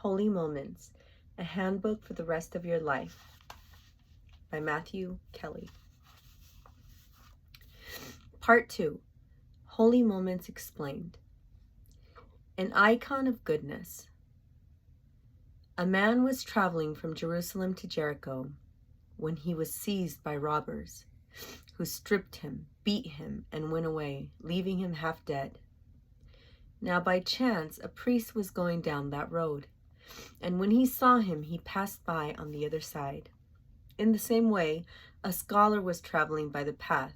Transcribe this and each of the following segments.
Holy Moments, a Handbook for the Rest of Your Life by Matthew Kelly. Part 2, Holy Moments Explained. An icon of goodness. A man was traveling from Jerusalem to Jericho when he was seized by robbers, who stripped him, beat him, and went away, leaving him half dead. Now by chance a priest was going down that road, and when he saw him, he passed by on the other side. In the same way, a scholar was traveling by the path.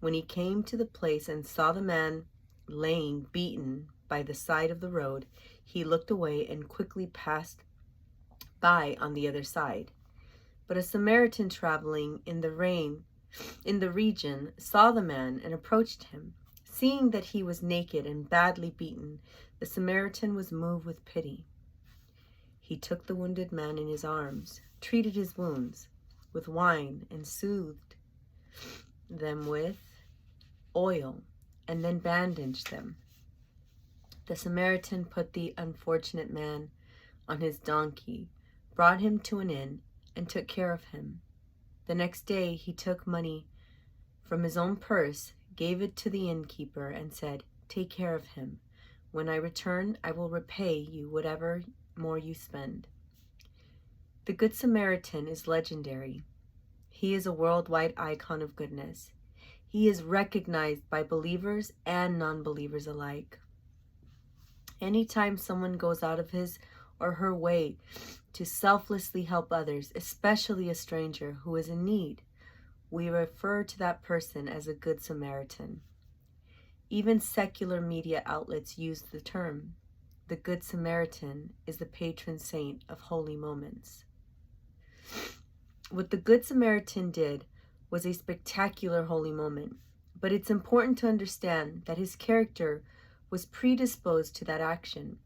When he came to the place and saw the man laying beaten by the side of the road, he looked away and quickly passed by on the other side. But a Samaritan traveling in the region saw the man and approached him. Seeing that he was naked and badly beaten, the Samaritan was moved with pity. He took the wounded man in his arms, treated his wounds with wine, and soothed them with oil, and then bandaged them. The Samaritan put the unfortunate man on his donkey, brought him to an inn, and took care of him. The next day he took money from his own purse, gave it to the innkeeper, and said, "Take care of him. When I return, I will repay you whatever more you spend." The Good Samaritan is legendary. He is a worldwide icon of goodness. He is recognized by believers and non-believers alike. Anytime someone goes out of his or her way to selflessly help others, especially a stranger who is in need, we refer to that person as a Good Samaritan. Even secular media outlets use the term. The Good Samaritan is the patron saint of holy moments. What the Good Samaritan did was a spectacular holy moment, but it's important to understand that his character was predisposed to that action.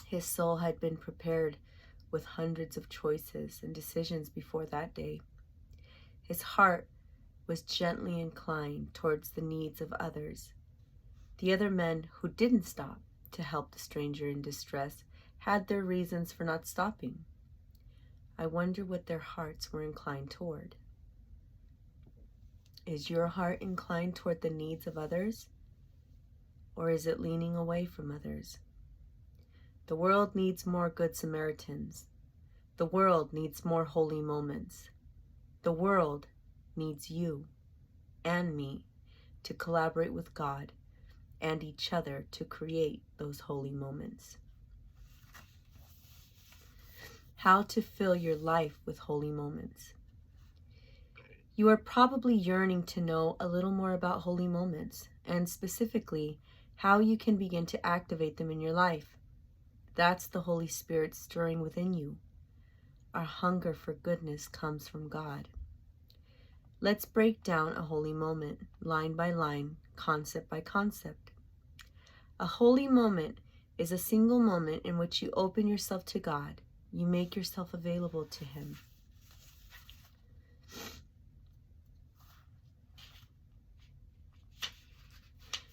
His soul had been prepared with hundreds of choices and decisions before that day. His heart was gently inclined towards the needs of others. The other men who didn't stop to help the stranger in distress had their reasons for not stopping. I wonder what their hearts were inclined toward. Is your heart inclined toward the needs of others? Or is it leaning away from others? The world needs more Good Samaritans. The world needs more holy moments. The world needs you and me to collaborate with God and each other to create those holy moments. How to fill your life with holy moments. You are probably yearning to know a little more about holy moments, and specifically how you can begin to activate them in your life. That's the Holy Spirit stirring within you. Our hunger for goodness comes from God. Let's break down a holy moment, line by line, concept by concept. A holy moment is a single moment in which you open yourself to God. You make yourself available to Him.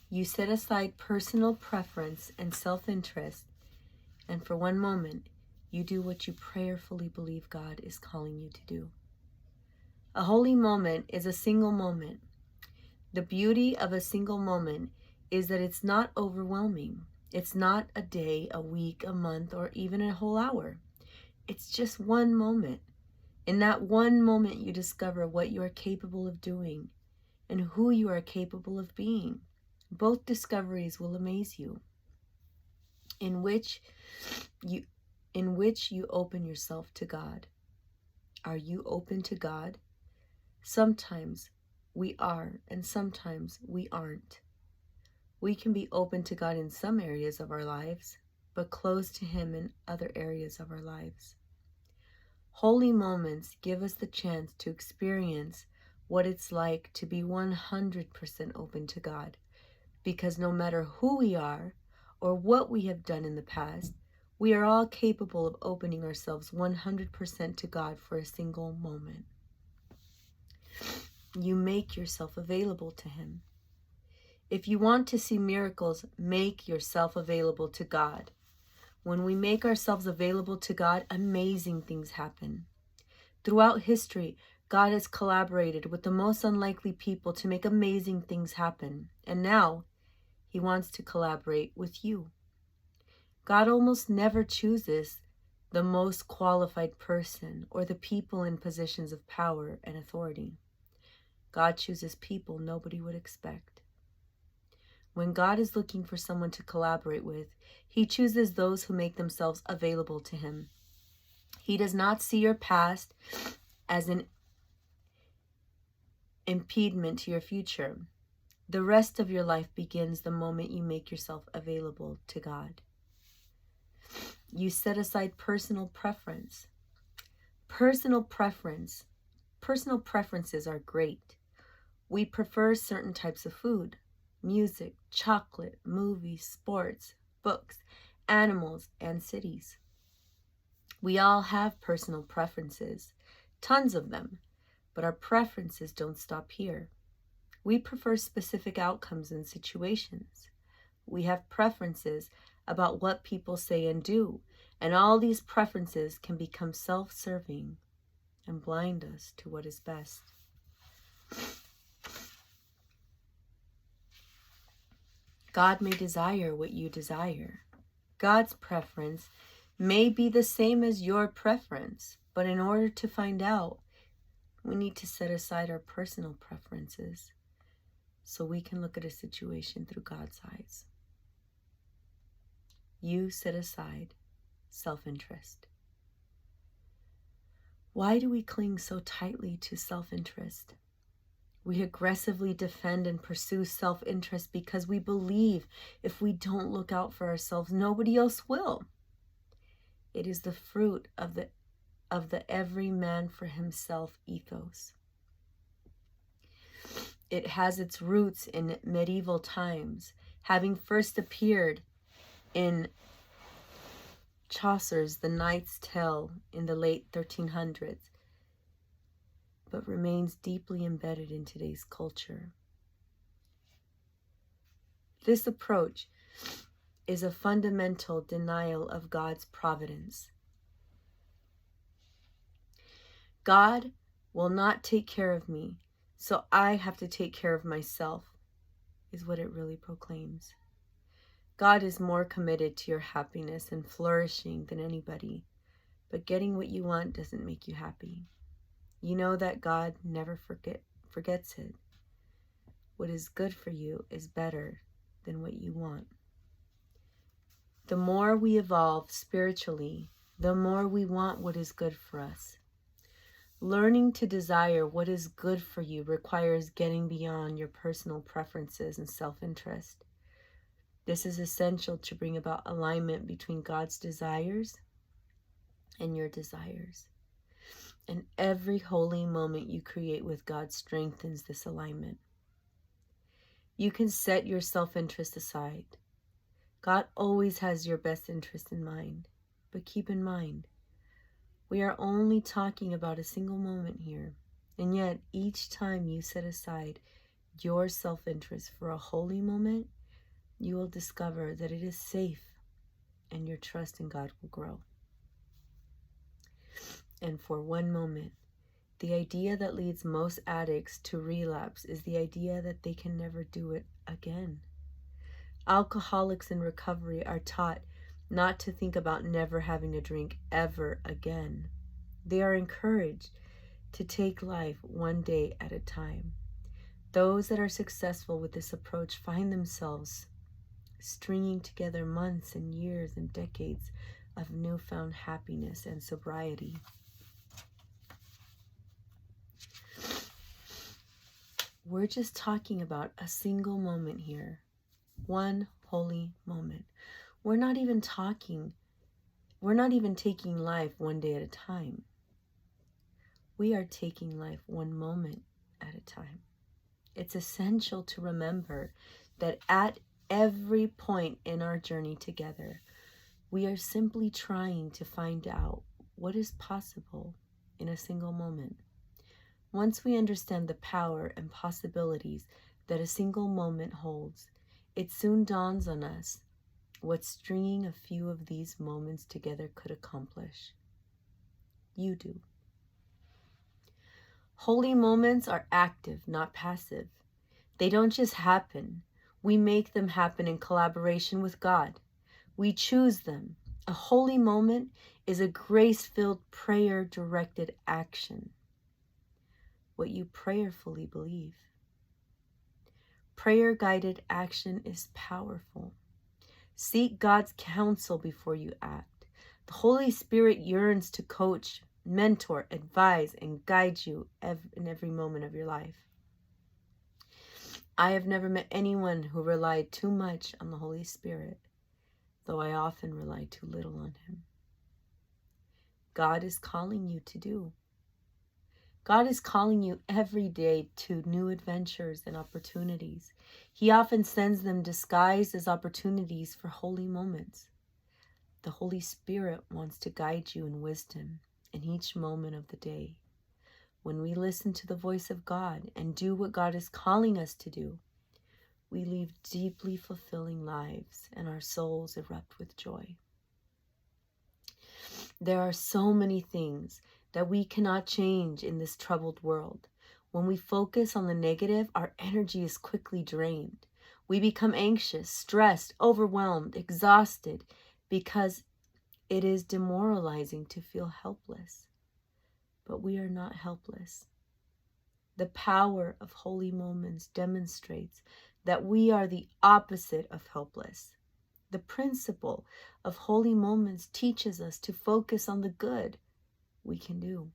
You set aside personal preference and self-interest, and for one moment, you do what you prayerfully believe God is calling you to do. A holy moment is a single moment. The beauty of a single moment is that it's not overwhelming. It's not a day, a week, a month, or even a whole hour. It's just one moment. In that one moment, you discover what you are capable of doing and who you are capable of being. Both discoveries will amaze you. In which you open yourself to God. Are you open to God? Sometimes we are, and sometimes we aren't. We can be open to God in some areas of our lives, but closed to Him in other areas of our lives. Holy moments give us the chance to experience what it's like to be 100% open to God, because no matter who we are or what we have done in the past, we are all capable of opening ourselves 100% to God for a single moment. You make yourself available to Him. If you want to see miracles, make yourself available to God. When we make ourselves available to God, amazing things happen. Throughout history, God has collaborated with the most unlikely people to make amazing things happen. And now, He wants to collaborate with you. God almost never chooses the most qualified person or the people in positions of power and authority. God chooses people nobody would expect. When God is looking for someone to collaborate with, He chooses those who make themselves available to Him. He does not see your past as an impediment to your future. The rest of your life begins the moment you make yourself available to God. You set aside personal preference. Personal preferences are great. We prefer certain types of food, music, chocolate, movies, sports, books, animals, and cities. We all have personal preferences, tons of them, but our preferences don't stop here. We prefer specific outcomes and situations. We have preferences about what people say and do, and all these preferences can become self-serving and blind us to what is best. God may desire what you desire. God's preference may be the same as your preference, but in order to find out, we need to set aside our personal preferences so we can look at a situation through God's eyes. You set aside self-interest. Why do we cling so tightly to self-interest? We aggressively defend and pursue self-interest because we believe if we don't look out for ourselves, nobody else will. It is the fruit of the every man for himself ethos. It has its roots in medieval times, having first appeared in Chaucer's The Knight's Tale in the late 1300s, but remains deeply embedded in today's culture. This approach is a fundamental denial of God's providence. God will not take care of me, so I have to take care of myself, is what it really proclaims. God is more committed to your happiness and flourishing than anybody, but getting what you want doesn't make you happy. You know that God never forgets it. What is good for you is better than what you want. The more we evolve spiritually, the more we want what is good for us. Learning to desire what is good for you requires getting beyond your personal preferences and self-interest. This is essential to bring about alignment between God's desires and your desires. And every holy moment you create with God strengthens this alignment. You can set your self-interest aside. God always has your best interest in mind. But keep in mind, we are only talking about a single moment here. And yet, each time you set aside your self-interest for a holy moment, you will discover that it is safe and your trust in God will grow. And for one moment, the idea that leads most addicts to relapse is the idea that they can never do it again. Alcoholics in recovery are taught not to think about never having a drink ever again. They are encouraged to take life one day at a time. Those that are successful with this approach find themselves stringing together months and years and decades of newfound happiness and sobriety. We're just talking about a single moment here. One holy moment. We're not even taking life one day at a time. We are taking life one moment at a time. It's essential to remember that at every point in our journey together, we are simply trying to find out what is possible in a single moment. Once we understand the power and possibilities that a single moment holds, it soon dawns on us what stringing a few of these moments together could accomplish. You do. Holy moments are active, not passive. They don't just happen. We make them happen in collaboration with God. We choose them. A holy moment is a grace-filled, prayer-directed action. What you prayerfully believe. Prayer-guided action is powerful. Seek God's counsel before you act. The Holy Spirit yearns to coach, mentor, advise, and guide you in every moment of your life. I have never met anyone who relied too much on the Holy Spirit, though I often rely too little on him. God is calling you to do. God is calling you every day to new adventures and opportunities. He often sends them disguised as opportunities for holy moments. The Holy Spirit wants to guide you in wisdom in each moment of the day. When we listen to the voice of God and do what God is calling us to do, we live deeply fulfilling lives and our souls erupt with joy. There are so many things that we cannot change in this troubled world. When we focus on the negative, our energy is quickly drained. We become anxious, stressed, overwhelmed, exhausted, because it is demoralizing to feel helpless. But we are not helpless. The power of holy moments demonstrates that we are the opposite of helpless. The principle of holy moments teaches us to focus on the good we can do.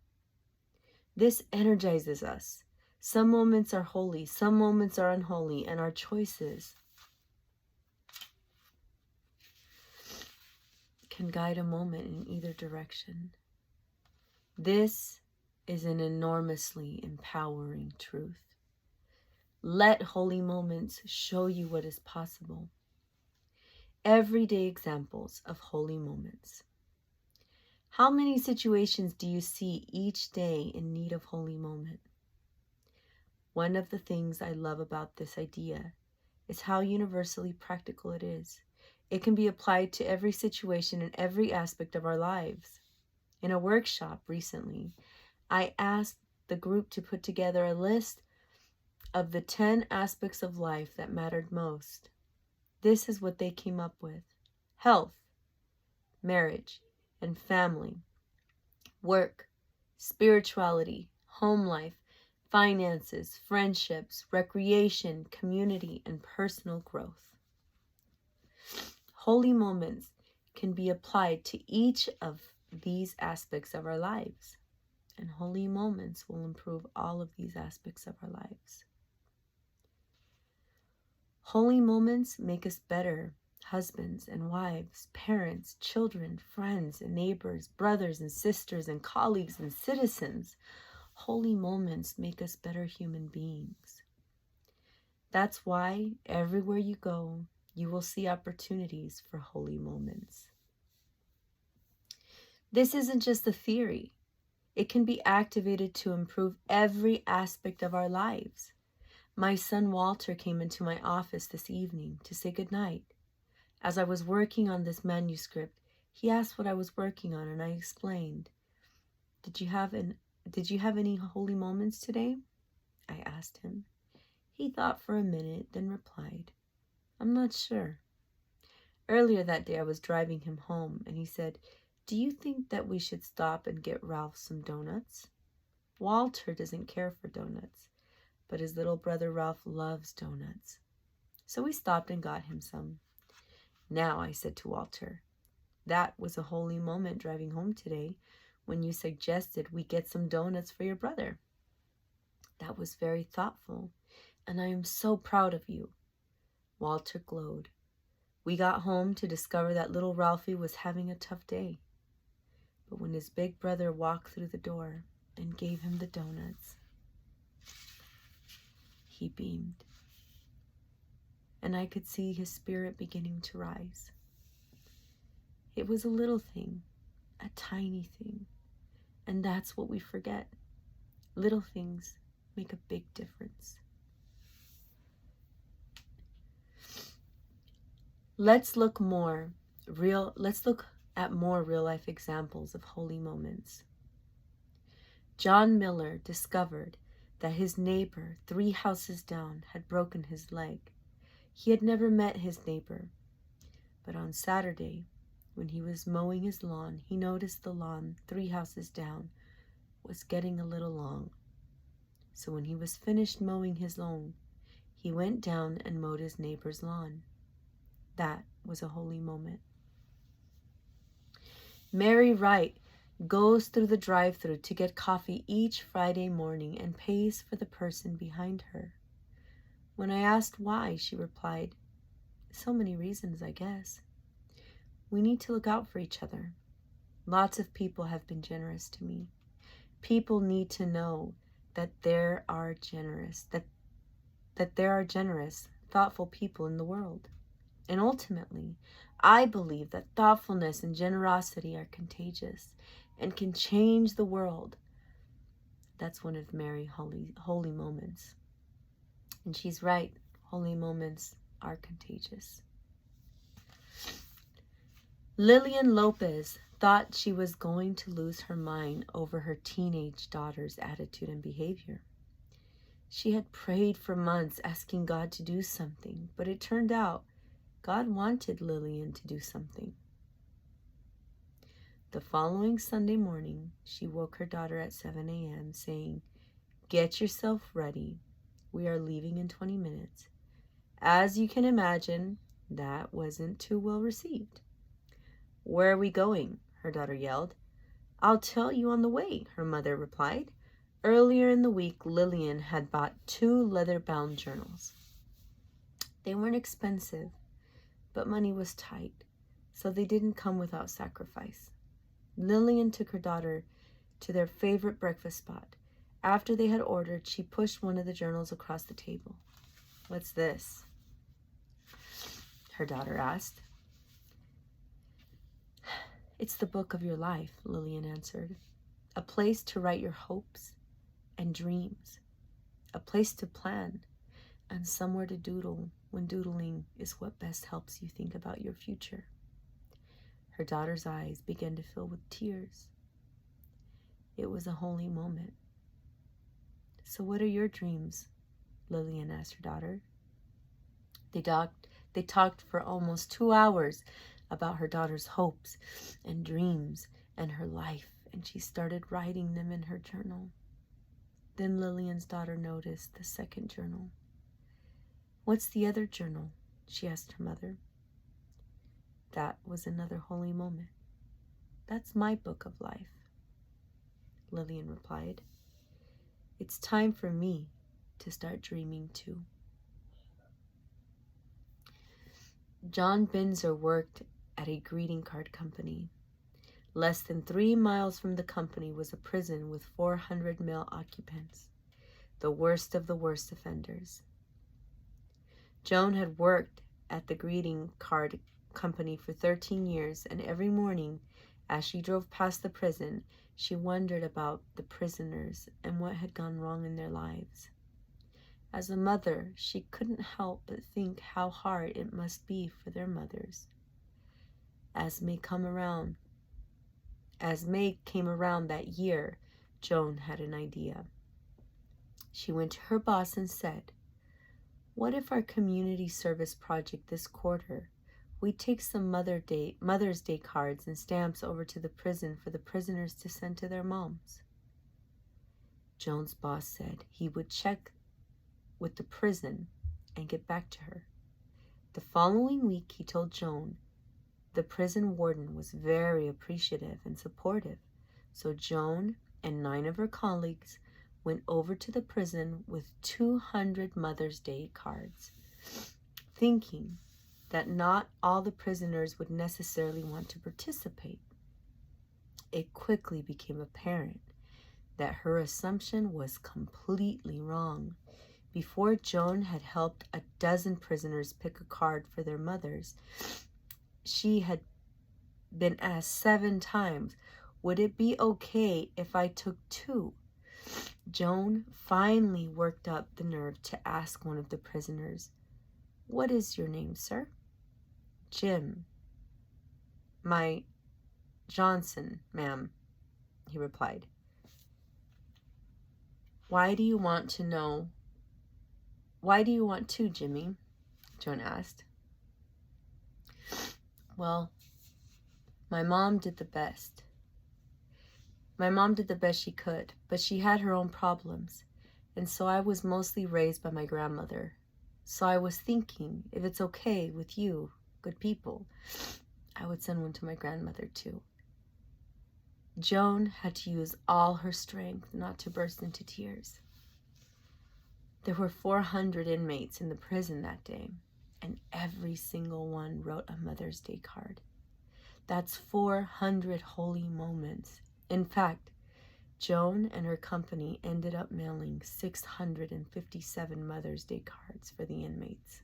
This energizes us. Some moments are holy, some moments are unholy, and our choices can guide a moment in either direction. This is an enormously empowering truth. Let holy moments show you what is possible. Everyday examples of holy moments. How many situations do you see each day in need of holy moment? One of the things I love about this idea is how universally practical it is. It can be applied to every situation and every aspect of our lives. In a workshop recently, I asked the group to put together a list of the 10 aspects of life that mattered most. This is what they came up with: health, marriage and family, work, spirituality, home life, finances, friendships, recreation, community, and personal growth. Holy moments can be applied to each of these aspects of our lives, and holy moments will improve all of these aspects of our lives. Holy moments make us better husbands and wives, parents, children, friends and neighbors, brothers and sisters and colleagues and citizens. Holy moments make us better human beings. That's why everywhere you go, you will see opportunities for holy moments. This isn't just a theory. It can be activated to improve every aspect of our lives. My son Walter came into my office this evening to say goodnight. As I was working on this manuscript, he asked what I was working on, and I explained. Did you have any holy moments today? I asked him. He thought for a minute, then replied, I'm not sure. Earlier that day I was driving him home, and he said, do you think that we should stop and get Ralph some donuts? Walter doesn't care for donuts, but his little brother Ralph loves donuts. So we stopped and got him some. Now, I said to Walter, that was a holy moment driving home today when you suggested we get some donuts for your brother. That was very thoughtful, and I am so proud of you. Walter glowed. We got home to discover that little Ralphie was having a tough day. But when his big brother walked through the door and gave him the donuts, he beamed. And I could see his spirit beginning to rise. It was a little thing, a tiny thing, and that's what we forget. Little things make a big difference. Let's look at more real-life examples of holy moments. John Miller discovered that his neighbor 3 houses down had broken his leg. He had never met his neighbor, but on Saturday, when he was mowing his lawn, he noticed the lawn 3 houses down was getting a little long. So when he was finished mowing his lawn, he went down and mowed his neighbor's lawn. That was a holy moment. Mary Wright goes through the drive-thru to get coffee each Friday morning and pays for the person behind her. When I asked why, she replied, "So many reasons, I guess. We need to look out for each other. Lots of people have been generous to me. People need to know that there are generous, thoughtful people in the world. And ultimately, I believe that thoughtfulness and generosity are contagious and can change the world." That's one of Mary's holy moments. And she's right, holy moments are contagious. Lillian Lopez thought she was going to lose her mind over her teenage daughter's attitude and behavior. She had prayed for months asking God to do something, but it turned out God wanted Lillian to do something. The following Sunday morning, she woke her daughter at 7 a.m. saying, "Get yourself ready. We are leaving in 20 minutes. As you can imagine, that wasn't too well received. "Where are we going?" her daughter yelled. "I'll tell you on the way," her mother replied. Earlier in the week, Lillian had bought 2 leather-bound journals. They weren't expensive, but money was tight, so they didn't come without sacrifice. Lillian took her daughter to their favorite breakfast spot. After they had ordered, she pushed one of the journals across the table. "What's this?" her daughter asked. "It's the book of your life," Lillian answered. "A place to write your hopes and dreams. A place to plan, and somewhere to doodle when doodling is what best helps you think about your future." Her daughter's eyes began to fill with tears. It was a holy moment. "So what are your dreams?" Lillian asked her daughter. They talked for almost 2 hours about her daughter's hopes and dreams and her life, and she started writing them in her journal. Then Lillian's daughter noticed the second journal. "What's the other journal?" she asked her mother. "That was another holy moment. That's my book of life," Lillian replied. "It's time for me to start dreaming too." John Binzer worked at a greeting card company. Less than 3 miles from the company was a prison with 400 male occupants, the worst of the worst offenders. Joan had worked at the greeting card company for 13 years, and every morning, as she drove past the prison, she wondered about the prisoners and what had gone wrong in their lives. As a mother, she couldn't help but think how hard it must be for their mothers. As May came around that year, Joan had an idea. She went to her boss and said, "What if our community service project this quarter, we take some Mother's Day cards and stamps over to the prison for the prisoners to send to their moms?" Joan's boss said he would check with the prison and get back to her. The following week, he told Joan the prison warden was very appreciative and supportive, so Joan and 9 of her colleagues went over to the prison with 200 Mother's Day cards, thinking that not all the prisoners would necessarily want to participate. It quickly became apparent that her assumption was completely wrong. Before Joan had helped a dozen prisoners pick a card for their mothers, she had been asked 7 times, "Would it be okay if I took 2? Joan finally worked up the nerve to ask one of the prisoners, "What is your name, sir?" Jim. My Johnson, ma'am, he replied. Why do you want to, Jimmy? Joan asked. Well, my mom did the best. My mom did the best she could, but she had her own problems, and so I was mostly raised by my grandmother. So I was thinking, if it's okay with you, good people, I would send one to my grandmother too. Joan had to use all her strength not to burst into tears. There were 400 inmates in the prison that day, and every single one wrote a Mother's Day card. That's 400 holy moments. In fact, Joan and her company ended up mailing 657 Mother's Day cards for the inmates.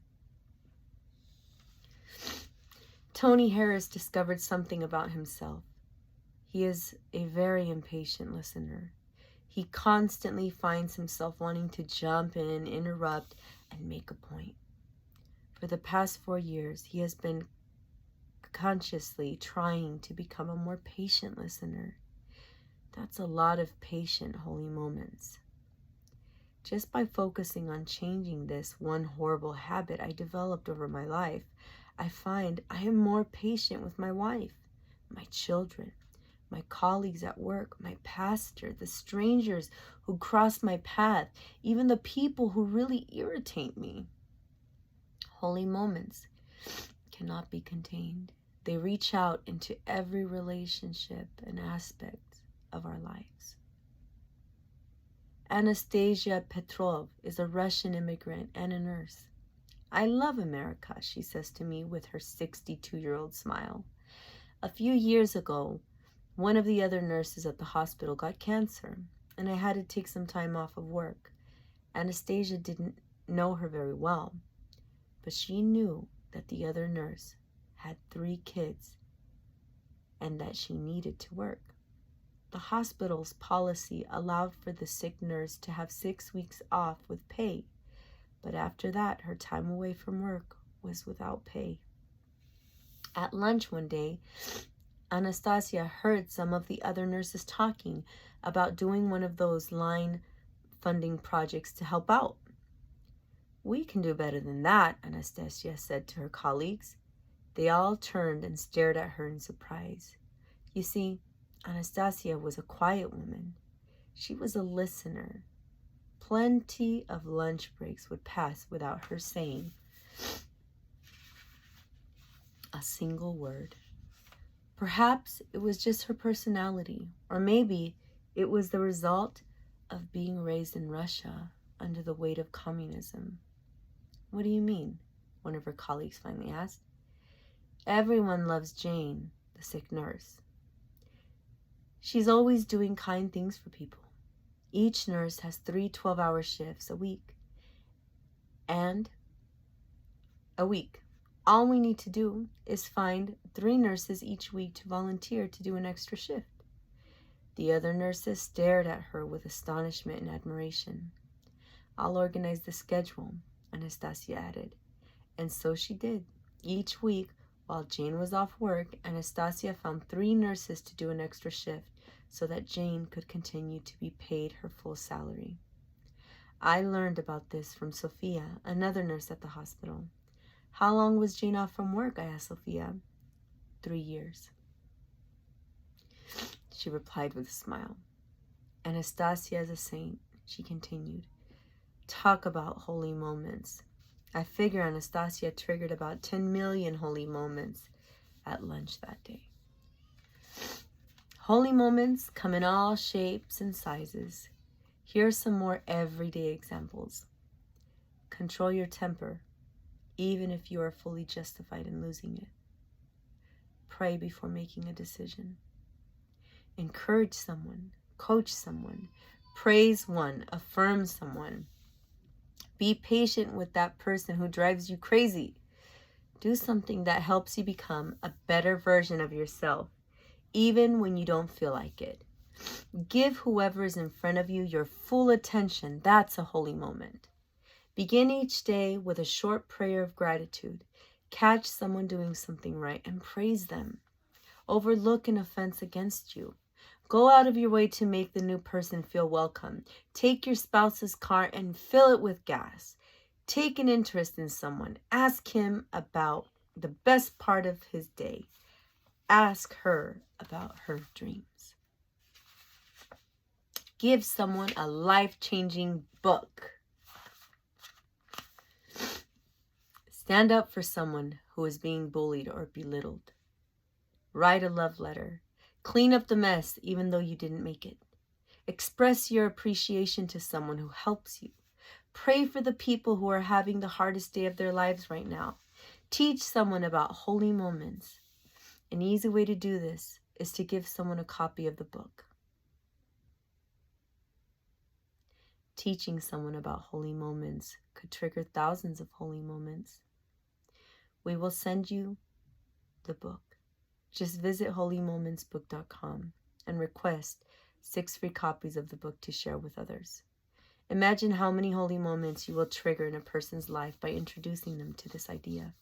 Tony Harris discovered something about himself. He is a very impatient listener. He constantly finds himself wanting to jump in, interrupt, and make a point. For the past 4 years, he has been consciously trying to become a more patient listener. That's a lot of patient holy moments. Just by focusing on changing this one horrible habit I developed over my life, I find I am more patient with my wife, my children, my colleagues at work, my pastor, the strangers who cross my path, even the people who really irritate me. Holy moments cannot be contained. They reach out into every relationship and aspect of our lives. Anastasia Petrov is a Russian immigrant and a nurse. I love America, she says to me with her 62-year-old smile. A few years ago, one of the other nurses at the hospital got cancer, and I had to take some time off of work. Anastasia didn't know her very well, but she knew that the other nurse had 3 kids and that she needed to work. The hospital's policy allowed for the sick nurse to have 6 weeks off with pay, but after that, her time away from work was without pay. At lunch one day, Anastasia heard some of the other nurses talking about doing one of those line funding projects to help out. We can do better than that, Anastasia said to her colleagues. They all turned and stared at her in surprise. You see, Anastasia was a quiet woman. She was a listener. Plenty of lunch breaks would pass without her saying a single word. Perhaps it was just her personality, or maybe it was the result of being raised in Russia under the weight of communism. What do you mean? One of her colleagues finally asked. Everyone loves Jane, the sick nurse. She's always doing kind things for people. Each nurse has 3 12-hour shifts a week. All we need to do is find 3 nurses each week to volunteer to do an extra shift. The other nurses stared at her with astonishment and admiration. I'll organize the schedule, Anastasia added. And so she did. Each week, while Jane was off work, Anastasia found 3 nurses to do an extra shift so that Jane could continue to be paid her full salary. I learned about this from Sophia, another nurse at the hospital. How long was Jane off from work? I asked Sophia. 3 years. She replied with a smile. Anastasia is a saint, she continued. Talk about holy moments. I figure Anastasia triggered about 10 million holy moments at lunch that day. Holy moments come in all shapes and sizes. Here are some more everyday examples. Control your temper, even if you are fully justified in losing it. Pray before making a decision. Encourage someone, coach someone, praise one, affirm someone. Be patient with that person who drives you crazy. Do something that helps you become a better version of yourself, even when you don't feel like it. Give whoever is in front of you your full attention. That's a holy moment. Begin each day with a short prayer of gratitude. Catch someone doing something right and praise them. Overlook an offense against you. Go out of your way to make the new person feel welcome. Take your spouse's car and fill it with gas. Take an interest in someone. Ask him about the best part of his day. Ask her about her dreams. Give someone a life-changing book. Stand up for someone who is being bullied or belittled. Write a love letter. Clean up the mess even though you didn't make it. Express your appreciation to someone who helps you. Pray for the people who are having the hardest day of their lives right now. Teach someone about holy moments. An easy way to do this is to give someone a copy of the book. Teaching someone about holy moments could trigger thousands of holy moments. We will send you the book. Just visit holymomentsbook.com and request 6 free copies of the book to share with others. Imagine how many holy moments you will trigger in a person's life by introducing them to this idea.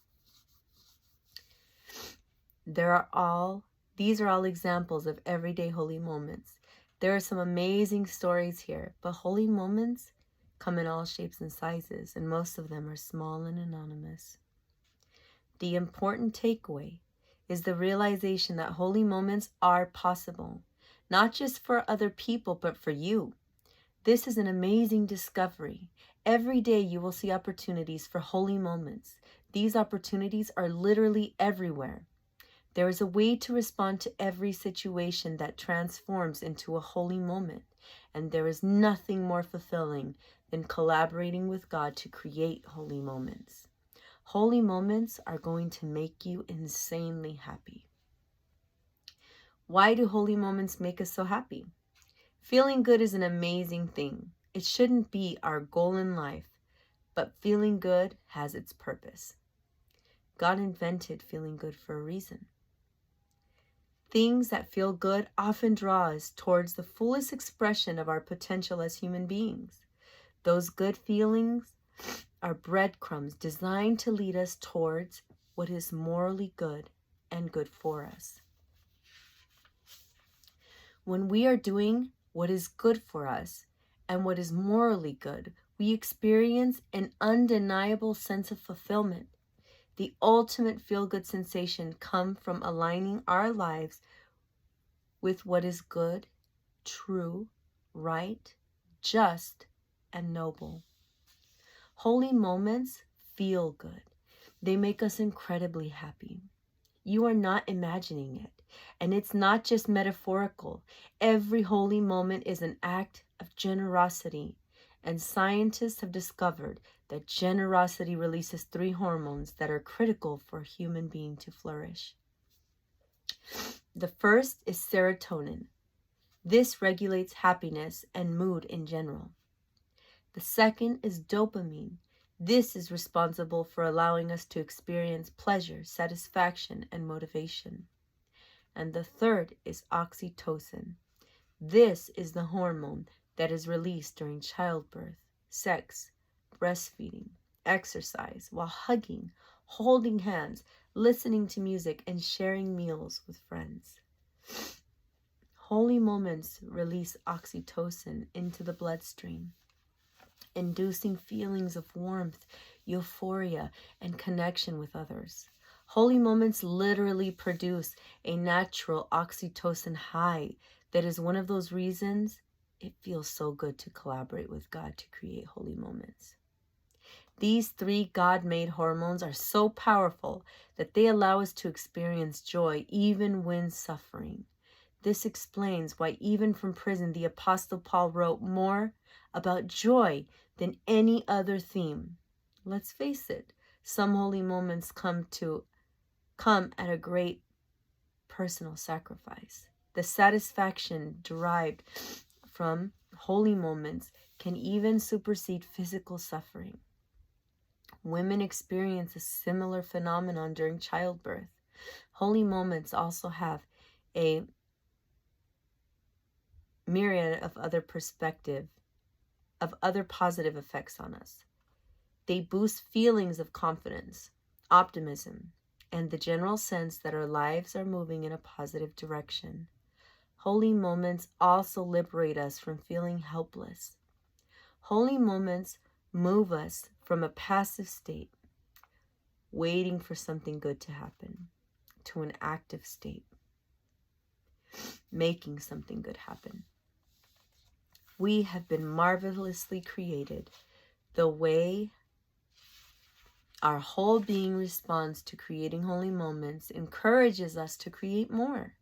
These are all examples of everyday holy moments. There are some amazing stories here, but holy moments come in all shapes and sizes, and most of them are small and anonymous. The important takeaway is the realization that holy moments are possible, not just for other people, but for you. This is an amazing discovery. Every day you will see opportunities for holy moments. These opportunities are literally everywhere. There is a way to respond to every situation that transforms into a holy moment, and there is nothing more fulfilling than collaborating with God to create holy moments. Holy moments are going to make you insanely happy. Why do holy moments make us so happy? Feeling good is an amazing thing. It shouldn't be our goal in life, but feeling good has its purpose. God invented feeling good for a reason. Things that feel good often draw us towards the fullest expression of our potential as human beings. Those good feelings are breadcrumbs designed to lead us towards what is morally good and good for us. When we are doing what is good for us and what is morally good, we experience an undeniable sense of fulfillment. The ultimate feel-good sensation comes from aligning our lives with what is good, true, right, just, and noble. Holy moments feel good. They make us incredibly happy. You are not imagining it, and it's not just metaphorical. Every holy moment is an act of generosity, and scientists have discovered that generosity releases 3 hormones that are critical for a human being to flourish. The first is serotonin. This regulates happiness and mood in general. The second is dopamine. This is responsible for allowing us to experience pleasure, satisfaction, and motivation. And the third is oxytocin. This is the hormone that is released during childbirth, sex, breastfeeding, exercise, while hugging, holding hands, listening to music, and sharing meals with friends. Holy moments release oxytocin into the bloodstream, inducing feelings of warmth, euphoria, and connection with others. Holy moments literally produce a natural oxytocin high that is one of those reasons it feels so good to collaborate with God to create holy moments. These 3 God-made hormones are so powerful that they allow us to experience joy even when suffering. This explains why even from prison, the Apostle Paul wrote more about joy than any other theme. Let's face it, some holy moments come at a great personal sacrifice. The satisfaction derived from holy moments can even supersede physical suffering. Women experience a similar phenomenon during childbirth. Holy moments also have a myriad of other positive effects on us. They boost feelings of confidence, optimism, and the general sense that our lives are moving in a positive direction. Holy moments also liberate us from feeling helpless. Holy moments move us from a passive state, waiting for something good to happen, to an active state, making something good happen. We have been marvelously created. The way our whole being responds to creating holy moments encourages us to create more.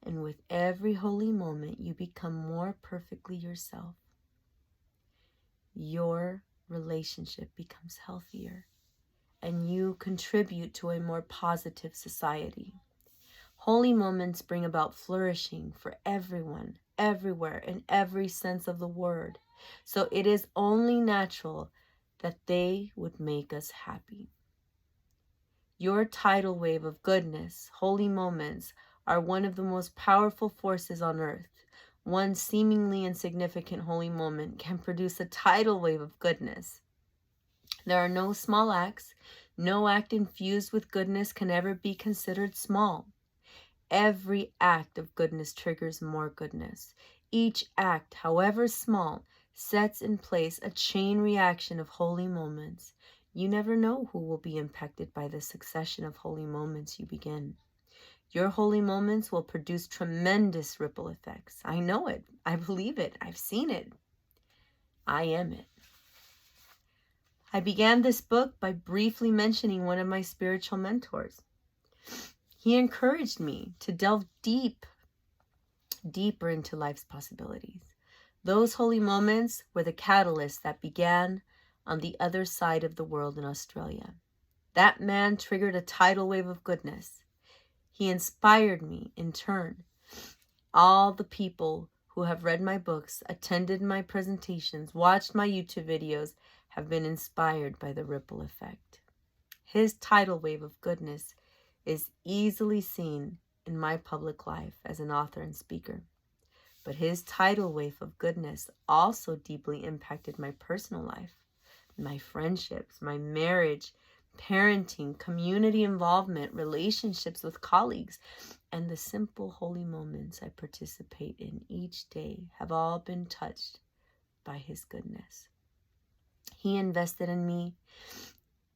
And with every holy moment, you become more perfectly yourself. Your relationship becomes healthier, and you contribute to a more positive society. Holy moments bring about flourishing for everyone, everywhere, in every sense of the word. So it is only natural that they would make us happy. Your tidal wave of goodness, holy moments, are one of the most powerful forces on earth. One seemingly insignificant holy moment can produce a tidal wave of goodness. There are no small acts. No act infused with goodness can ever be considered small. Every act of goodness triggers more goodness. Each act, however small, sets in place a chain reaction of holy moments. You never know who will be impacted by the succession of holy moments you begin. Your holy moments will produce tremendous ripple effects. I know it. I believe it. I've seen it. I am it. I began this book by briefly mentioning one of my spiritual mentors. He encouraged me to delve deeper into life's possibilities. Those holy moments were the catalyst that began on the other side of the world in Australia. That man triggered a tidal wave of goodness. He inspired me in turn. All the people who have read my books, attended my presentations, watched my YouTube videos, have been inspired by the ripple effect. His tidal wave of goodness is easily seen in my public life as an author and speaker. But his tidal wave of goodness also deeply impacted my personal life, my friendships, my marriage, parenting, community involvement, relationships with colleagues, and the simple holy moments I participate in each day have all been touched by his goodness. He invested in me,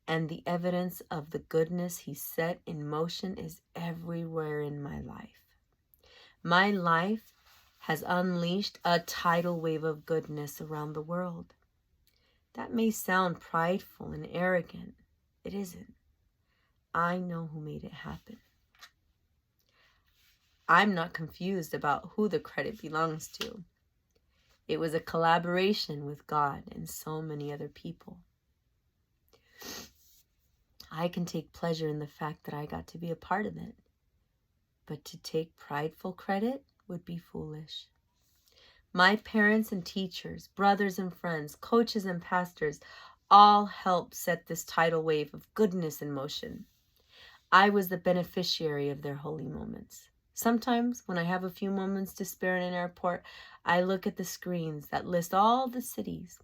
and the evidence of the goodness he set in motion is everywhere in my life. My life has unleashed a tidal wave of goodness around the world. That may sound prideful and arrogant. It isn't. I know who made it happen. I'm not confused about who the credit belongs to. It was a collaboration with God and so many other people. I can take pleasure in the fact that I got to be a part of it. But to take prideful credit would be foolish. My parents and teachers, brothers and friends, coaches and pastors all helped set this tidal wave of goodness in motion. I was the beneficiary of their holy moments. Sometimes, when I have a few moments to spare in an airport, I look at the screens that list all the cities.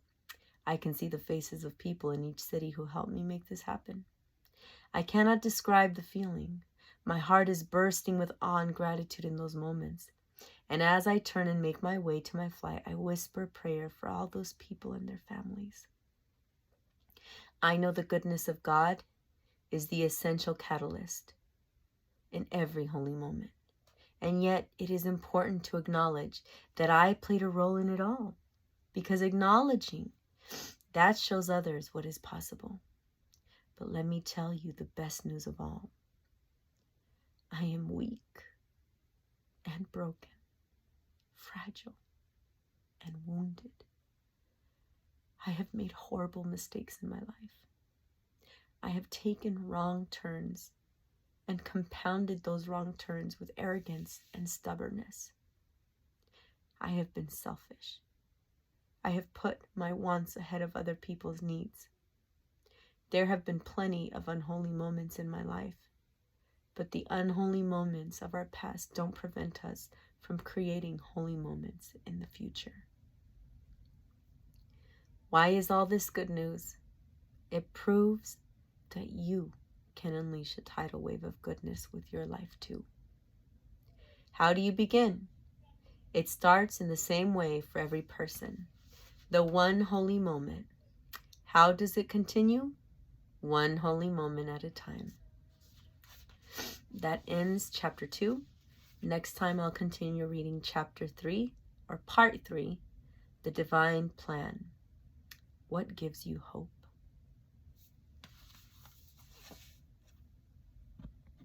I can see the faces of people in each city who helped me make this happen. I cannot describe the feeling. My heart is bursting with awe and gratitude in those moments. And as I turn and make my way to my flight, I whisper a prayer for all those people and their families. I know the goodness of God is the essential catalyst in every holy moment. And yet it is important to acknowledge that I played a role in it all, because acknowledging that shows others what is possible. But let me tell you the best news of all. I am weak and broken, fragile and wounded. I have made horrible mistakes in my life. I have taken wrong turns and compounded those wrong turns with arrogance and stubbornness. I have been selfish. I have put my wants ahead of other people's needs. There have been plenty of unholy moments in my life, but the unholy moments of our past don't prevent us from creating holy moments in the future. Why is all this good news? It proves that you can unleash a tidal wave of goodness with your life too. How do you begin? It starts in the same way for every person. The one holy moment. How does it continue? One holy moment at a time. That ends chapter 2. Next time I'll continue reading chapter 3, or part 3, the divine plan. What gives you hope?